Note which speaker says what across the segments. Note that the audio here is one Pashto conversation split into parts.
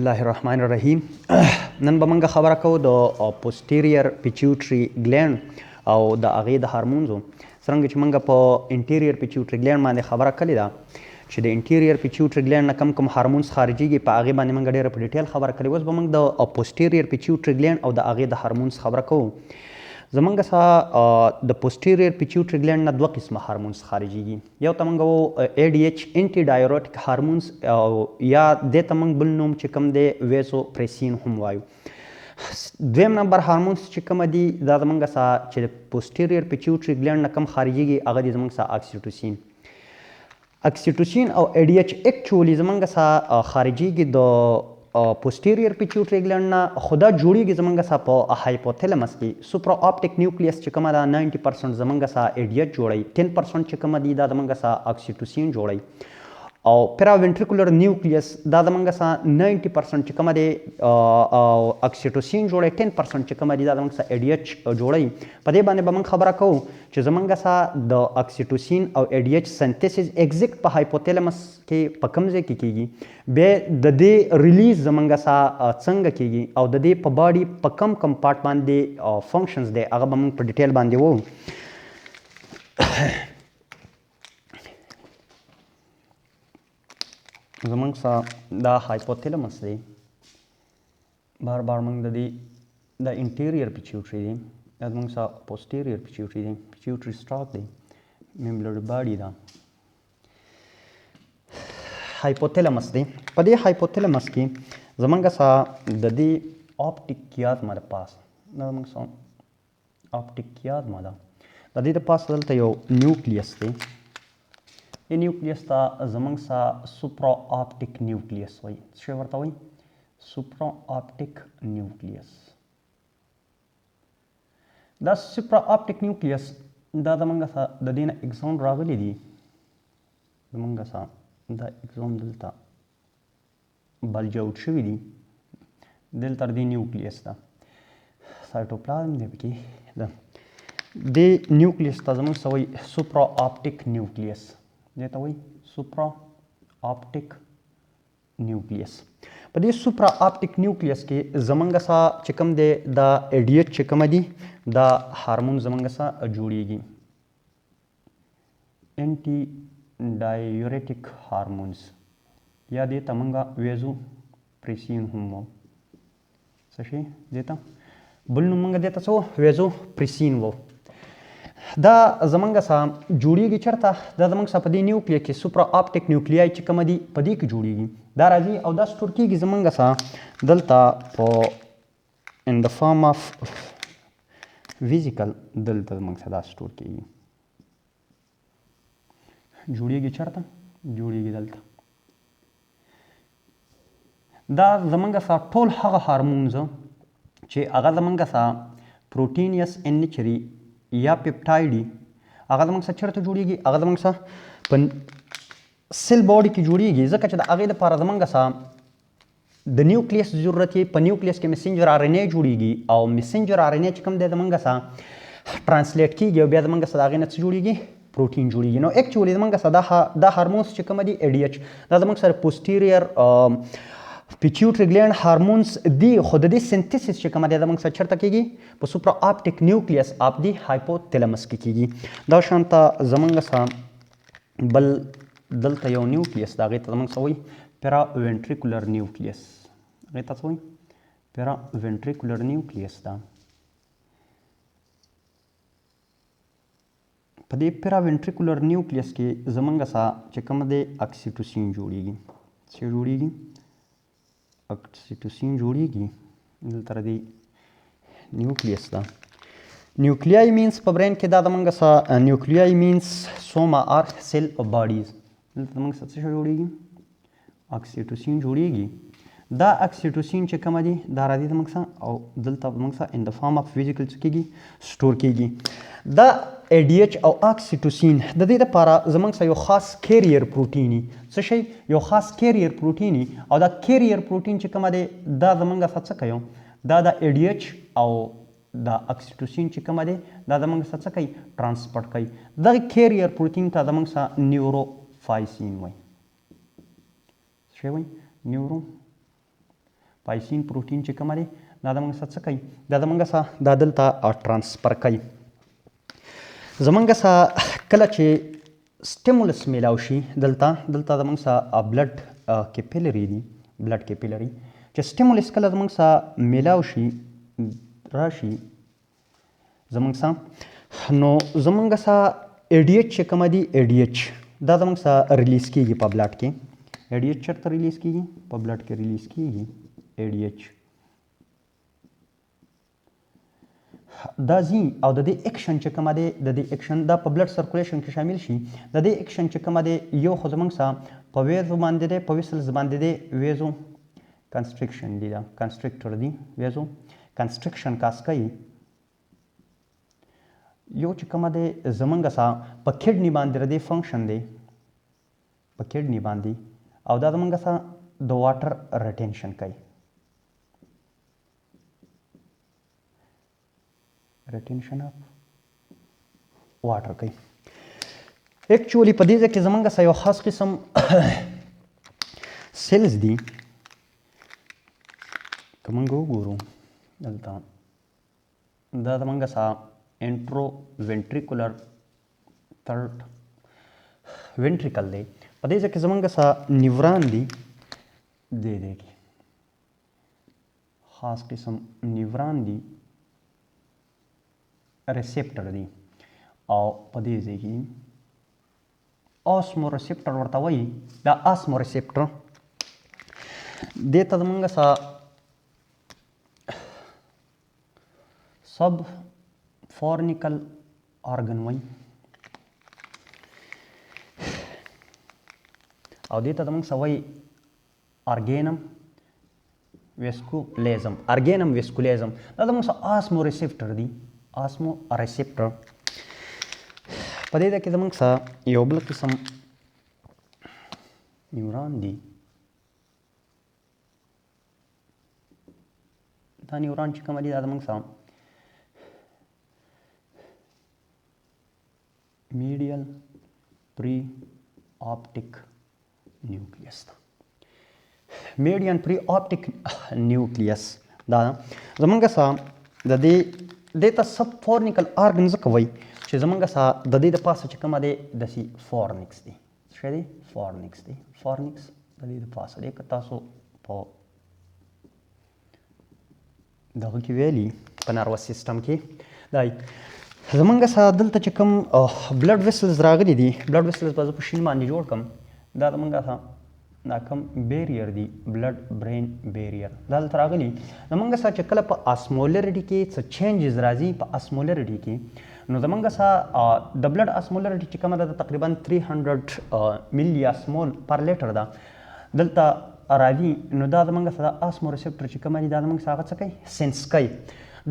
Speaker 1: الله الرحمن الرحیم نن به موږ خبره کوو د posterior pituitary gland او د هغې د هارمونزو څرنګه چې موږ په انټیریور pituitary gland باندې خبره کړې ده چې د انټیریور pituitary gland نه کوم هارمونز خارجېږي په هغې باندې موږ ډېره په ډیټیل خبره کړې. اوس به موږ د posterior pituitary gland او د هغې د هارمونز خبره کوو. زمونږ سره د posterior pituitary gland نه دوه قسمه هارمونز خارجېږي. یو ته موږ وایو ADH انټي ډایورټیک هارمونز او یا دې ته موږ بل نوم چې کوم دی ویزوپریسین هم وایو. دویم نمبر هارمونز چې کومه دي دا زمونږ سره چې د posterior pituitary gland نه کوم خارجېږي هغه دي زمونږ سره اکسیټوسین. اکسیټوسین او ADH اکچولی زمونږ سره خارجېږي د posterior pituitary gland نه، خو دا جوړیږي زمونږ سره په هایپوتلمس کې. سوپرا آپټیک نیوکلیس چې کومه ده 90% زمونږ سره ADH جوړوي، 10% چې کومه دي دا زمونږ سره اکسیټوسین جوړوي. او پیراوینټریکولر نیوکلیس دا زمونږ سره 90% چې کومه دی اکسیټوسین جوړوي، 10% چې کومه دي دا زمونږ سره ADH جوړوي. په دې باندې به موږ خبره کوو چې زمونږ سره د اکسیټوسین او ADH سنتیسز ایگزیکټ په هایپوتلمس کې په کوم ځای کې کیږي، بیا د دې ریلیز زمونږ سره څنګه کیږي او د دې په باډي په کم کم پارټ باندې فنکشنز دی هغه به موږ په ډیټیل باندې ووایو. زمونږ سره دا هایپوتلمس دی، بار بار موږ د دې د انټیریور pituitary دی، دا زمونږ سره posterior pituitary دی، pituitary stalk دی، میمبلر باډي ده، هایپوتلمس دی. په دې هایپوتلمس کې زمونږ سره د دې آپټیک کیازما د پاس دا زمونږ سره آپټیک کیازما ده، د دې د پاس دلته یو نیوکلیس دی. دې نیوکلیس ته زمونږ سره سوپرا آپټیک نیوکلیس وایي. څه شی ورته وایي؟ سوپرا آپټیک نیوکلیس. دا سوپرا آپټیک نیوکلیس دا زمونږ سره د دې نه اکسون راغلی دي، زمونږ سره دا اکسون دلته بلج اوټ شوي دي، دلته د دې نیوکلیس ده، سایټوپلازم دی پکې ده. دې نیوکلیس ته زمونږ سره وایي سوپرا آپټیک نیوکلیس، دې ته وایي سوپرا آپټیک نیوکلیس. په دې سوپرا آپټیک نیوکلیس کې زمونږ سره چې کوم دی دا ADH چې کومه دي دا هارمون زمونږ سره جوړیږي، انټي ډایورټیک هارمونز یا دې ته موږ ویزوپریسین هم وایو. څه شی دې ته بل نوم موږ دې ته څه وایو؟ ویزوپریسین وایو. دا زمونږ سره جوړیږي چېرته؟ دا زمونږ سره په دې نیوکلیا کې سوپرا آپټیک نیوکلیای چې کومه دي په دې کې جوړیږي. دا راځي او دا سټور کیږي زمونږ سره دلته په ان د فارم آف ویزیکل، دلته زمونږ سره دا سټور کیږي. جوړیږي چېرته؟ جوړیږي دلته. دا زمونږ سره ټول هغه هارمونز چې هغه زمونږ سره پروټینیس ان نیچري یا پیپټایډي هغه زمونږ سره چېرته جوړیږي؟ هغه زمونږ سره په سیل باډي کې جوړیږي، ځکه چې د هغې دپاره زمونږ سره د نیوکلیس ضرورت یې په نیوکلیس کې مسنجر RNA جوړیږي او مسنجر RNA چې کوم دی زمونږ سره ټرانسلیټ کیږي او بیا زمونږ سره د هغې نه څه جوړیږي؟ پروټین جوړیږي. نو اکچولی زمونږ سره دا هارمونز چې کومه دي ADH دا زمونږ سره posterior pituitary gland هارمونز دي، خو د دې سنتیسس چې کومه دی زمونږ سره چېرته کیږي؟ په سوپرا آپټیک نیوکلیس آف دی هایپوتلمس کې کیږي. دا شانته زمونږ سره بل دلته یو نیوکلیس دا هغې ته زمونږ سره وایي پیراوینټریکولر نیوکلیس، هغې ته څه وایي؟ پیراوینټریکولر نیوکلیس ده. په دې پیراوینټریکولر نیوکلیس کې زمونږ سره چې کومه دی اکسیټوسین جوړیږي. څه جوړیږي؟ اکسیټوسین جوړیږي. دلته د دې نیوکلیس ده. نیوکلیای مینس په برین کې دا زمونږ سره نیوکلیای مینس سوما آر سیل باډیز. دلته زمونږ سره څه جوړیږي؟ اکسیټوسین جوړیږي. دا اکسیټوسین چې کومه دي دا راځي زمونږ سره او دلته زمونږ سره ان د فارم آف ویزیکل څه کیږي؟ سټور کیږي. دا ADH او اکسیټوسین د دې لپاره زمونږ سره یو خاص کیریر پروټیني، څه شی؟ یو خاص کیریر پروټیني، او دا کیریر پروټین چې کومه دی دا زمونږ سره څه کوي؟ دا د ADH او دا اکسیټوسین چې کومه دی دا زمونږ سره څه کوي؟ ټرانسپورټ کوي. دغه کیریر پروټین ته زمونږ سره نیوروفایسین وایي. څه شی وایي؟ نیورو پایسین پروټین چې کومه دی دا د موږ سره څه کوي دا د موږ سره دا دلته ټرانسفر کوي زمونږ سره کله چې سټیمولس میلاو شي دلته د موږ سره بلډ کیپیلري دي بلډ کیپیلري چې سټیمولس کله زمونږ سره میلاو شي راشي زمونږ سره نو زمونږ سره ای ډي ایچ چې کومه دي ای ډي ایچ دا زمونږ سره ریلیز کیږي په بلډ کې ای ډي ایچ چېرته ریلیز کیږي په بلډ کې ریلیز کیږي ای ډي ایچ دا ځي او د دې اکشن چې کومه دی د دې اکشن دا په بلډ سرکولیشن کې شامل شي د دې اکشن چې کومه دی یو خو زموږ سره په ویزو باندې دی په ویسلز باندې دی ویزو کنسټرکشن دی دا کنسټرکټر دی ویزو کنسټرکشن کاس کوي یو چې کومه دی زموږ سره په کډنی باندې د دې فنکشن دی په کډنی باندې او دا زموږ سره د واټر ریټینشن کوي retention of water کوي اکچولی په دې ځای کې زمونږ سره یو خاص قسم سیلز دي که موږ وګورو دلته دا زمونږ سره انټرو وینټریکولر تھرډ وینټریکل دی په دې ځای کې زمونږ سره نیوران دي دې کې خاص قسم نیوران دي ریسپټر دی او په دې ځای کې آسمو ریسپټر ورته وایي دا آسمو ریسپټر دې ته زموږ سره سب فورنیکل آرګن وایي او دې ته زموږ سره وایي ارګینم ویسکولیزم ارګینم ویسکولیزم دا زموږ سره آسمو ریسپټر دی آسمو ریسپټر په دې ځای کې زموږ سره یو بل قسم نیوران دي دا نیوران چې کوم دي دا زموږ سره میډیل پری آپټیک نیوکلیس ده میډین پری آپټیک نیوکلیس دا زموږ سره د دې ته سب فورنیکل آرګن ځکه وایي چې زموږ سره د دې د پاسه چې کومه دی داسې فورنکس دی څه دی فورنکس دی فورنکس د دې د پاسه دی که تاسو په دغه کې ویلي په نروس سیسټم کې دا زموږ سره دلته چې کوم بلډ ویسلز راغلي دي بلډ ویسلز به زه په شین باندې جوړ کړم دا زموږ سره دا کوم بیریر دی بلډ برین بیریر دا دلته راغلي زموږ سره چې کله په اسمولرټي کې څه چینجز راځي په اسمولرټي کې نو زموږ سره د بلډ اسمولرټي چې کومه ده تقریبا 300 ملي اسمول پر لیټر ده دلته راځي نو دا زموږ سره اسمو ریسپټر چې کومه دي دا زموږ سره هغه څه کوي سینس کوي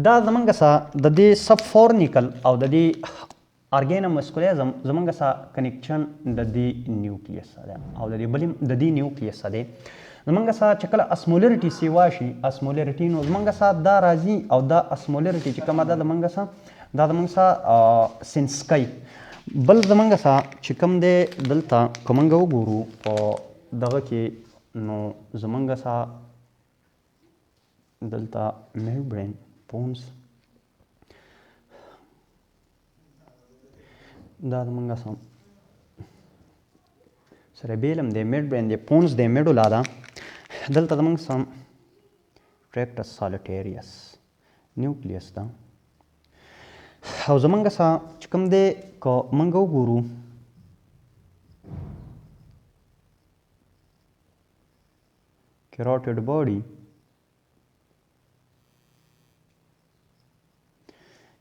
Speaker 1: دا زموږ سره د دې سب فورنیکل او د دې ارګینم ویسکولیزم زموږ سره کنیکشن د دې نیوکلیس سره او د دې بلې د دې نیوکلیس سره دی زموږ سره چې کله اسمولرټي سیوا شي اسمولرټي نو زموږ سره دا راځي او دا اسمولرټي چې کومه ده زموږ سره دا زموږ سره سینس کوي بل زموږ سره چې کوم دی دلته که موږ وګورو په دغه کې نو زموږ سره دلته میډبرین پونز دا زموږ سره دی میډبرین دی پونز دی میډولا ده دلته زموږ سره ټریکټس سالټیریس نیوکلیس ده او زموږ سره چې کوم دی که موږ وګورو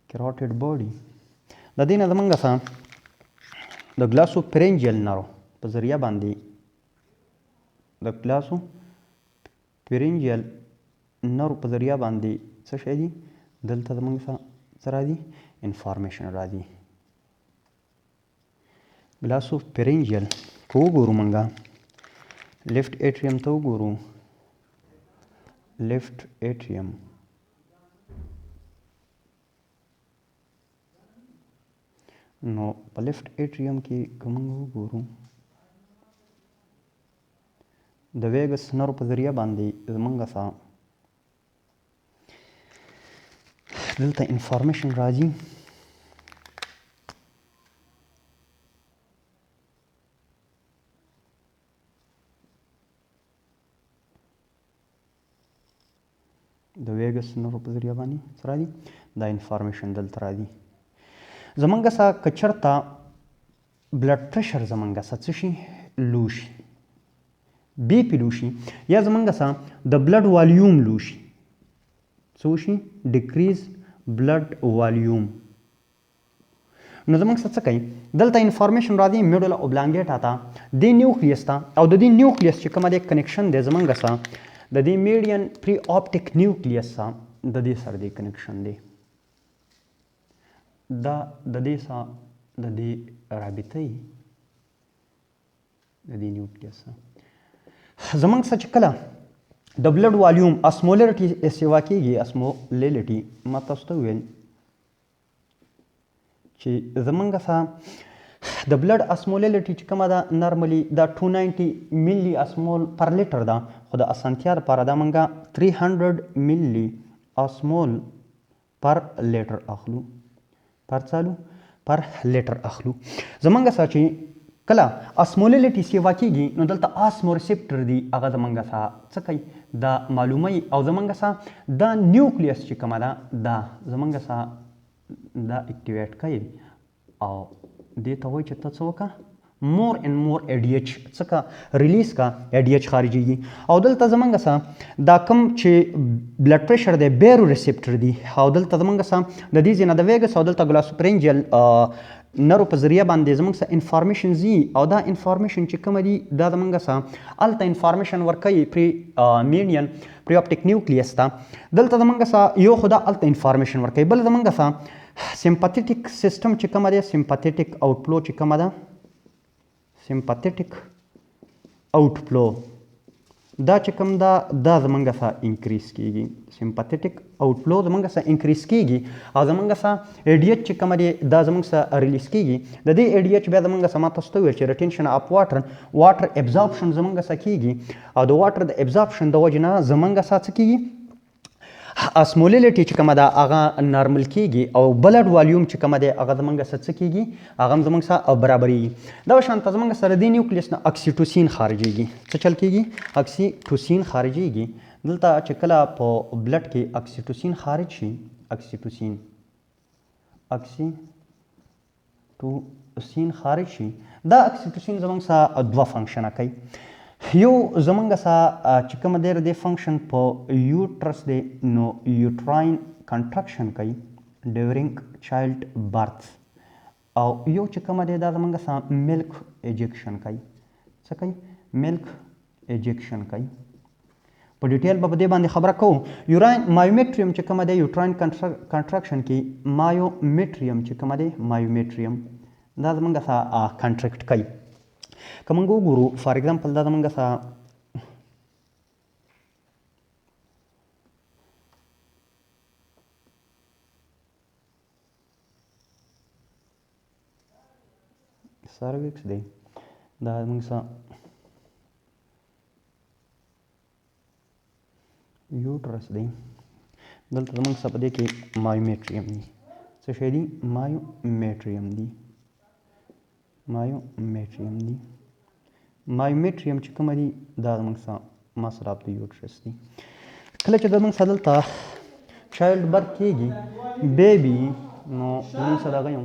Speaker 1: کیروټیډ باډي د دې نه زموږ سره د ګلاسو پرینجیل نرو په ذریعه باندې د ګلاسو پرینجیل نرو په ذریعه باندې څه شی دي دلته زموږ سره څه راځي انفارمیشن راځي ګلاسو پرینجیل که وګورو موږ لیفټ ایټریم ته وګورو لیفټ ایټریم نو په لیفټ ایټریم کې که موږ وګورو د ویګس نرو په ذریعه باندې زموږ سره دلته انفارمیشن راځي. د ویګس نورو په ذریعه باندې څه راځي؟ دا انفارمیشن دلته راځي. زمونږ سه که چېرته بلډ پریشر زمونږ سه څه شي؟ لو شي، بی پي لو شي، یا زمونږ سه د بلډ والیوم لو شي. څه وشي؟ ډیکریز بلډ والیوم. نو زمونږ سه څه کوي؟ دلته انفارمیشن راځي میډولا اوبلانګیټا ته، دې نیوکلیس ته، او د دې نیوکلیس چې کومه دی کنیکشن دی زمونږ سه د دې میډین پری آپټیک نیوکلیس سره د دې سره دی کنیکشن دی. دا د دې سره د دې رابطه یي د دې نیوکلیس سره. زمونږ سره چې کله د بلډ والیوم اسمولیرټي سیوا کېږي، اسمولیرټي ما تاسو ته وویل چې زمونږ سره د بلډ اسمولیرټي چې کومه ده نارملي دا 290 ملي اسمول پر لیټر ده، خو د اسانتیا لپاره دا مونږه 300 ملي اسمول پر لیټر اخلو. پر څالو پر لیټر اخلو. زمونږ سره چې کله اسمولیرټي سیوا کېږي نو دلته آسمو ریسپټر دي، هغه زمونږ سره څه کوي؟ دا معلوموي، او زمونږ سره دا نیوکلیس چې کومه ده دا زمونږ سره دا اکټیویټ کوي، او دې ته وایي چې ته څه وکړه؟ مور اینڈ مور ADH څه کا ریلیز کا ADH خارجيږي. او دلته زمونږ سره دا کوم چې بلډ پریشر دی بیرو ریسپټر دي، او دلته زمونږ سره د دې ځای نه د ویګس او دلته ګلاسوپرینجل نرو په ذریعه باندې زمونږ سره انفارمیشن ځي، او دا انفارمیشن چې کومه دي دا زمونږ سره هلته انفارمیشن ورکوي پری میډین پری آپټیک نیوکلیس ته. دلته زمونږ سره یو خو دا هلته انفارمیشن ورکوي، بل زمونږ سره سمپاتیټیک سیستم چې کومه دی، سمپاتیټیک آوټ فلو چې کومه ده، سمپاتیټیک آوټ فلو دا چې کوم ده دا زمونږ سره انکریز کېږي. سمپاتیټیک آوټ فلو زمونږ سره انکریز کېږي، او زمونږ سره ADH چې کومه دی دا زمونږ سره ریلیز کېږي. د دې ADH بیا زمونږ سره ما تاسو ته وویل چې ریټینشن اف واټر ابزارپشن زمونږ سره کېږي، او د واټر د ابزارپشن د وجې نه زمونږ سره څه کېږي؟ اسمولیرټي چې کومه ده هغه نارمل کېږي، او بلډ والیوم چې کومه دی هغه زمونږ سره څه کېږي؟ هغه هم زمونږ سره برابرېږي. دا شانته زمونږ سره دې نیوکلیس نه اکسیټوسین خارجېږي. څه چل کېږي؟ اکسیټوسین خارجېږي. دلته چې کله په بلډ کې اکسیټوسین خارج شي، اکسیټوسین خارج شي، دا اکسیټوسین زمونږ سره دوه فنکشنه کوي. یو زمونږ سره چې کومه دی د فنکشن په یوټرس دی نو یوټراین کنټرکشن کوي ډیورینګ چایلډ برث، او یو چې کومه دی دا زمونږ سره ملک ایجیکشن کوي. څه کوي؟ ملک ایجیکشن کوي. په ډیټیل به په دې باندې خبره کوو. مایومیټریم چې کومه دی یوټراین کنټرکشن کې مایومیټریم چې کومه دی مایومیټریم دا زمونږ سره کنټرکټ کوي. که موږ وګورو فار ایگزامپل دا زمونږ سره سروکس دی، دا زمونږ سره یوټرس دی، دلته زمونږ سره په دې کې مایومیټریم دی. څه شی دی؟ مایومیټریم دی. مایومیټریم چې کومه دي دا زمونږ سره مسل آف د یوټرس دی. کله چې زمونږ سره دلته چایلډ برث کېږي بیبي، نو زمونږ سره دغه یو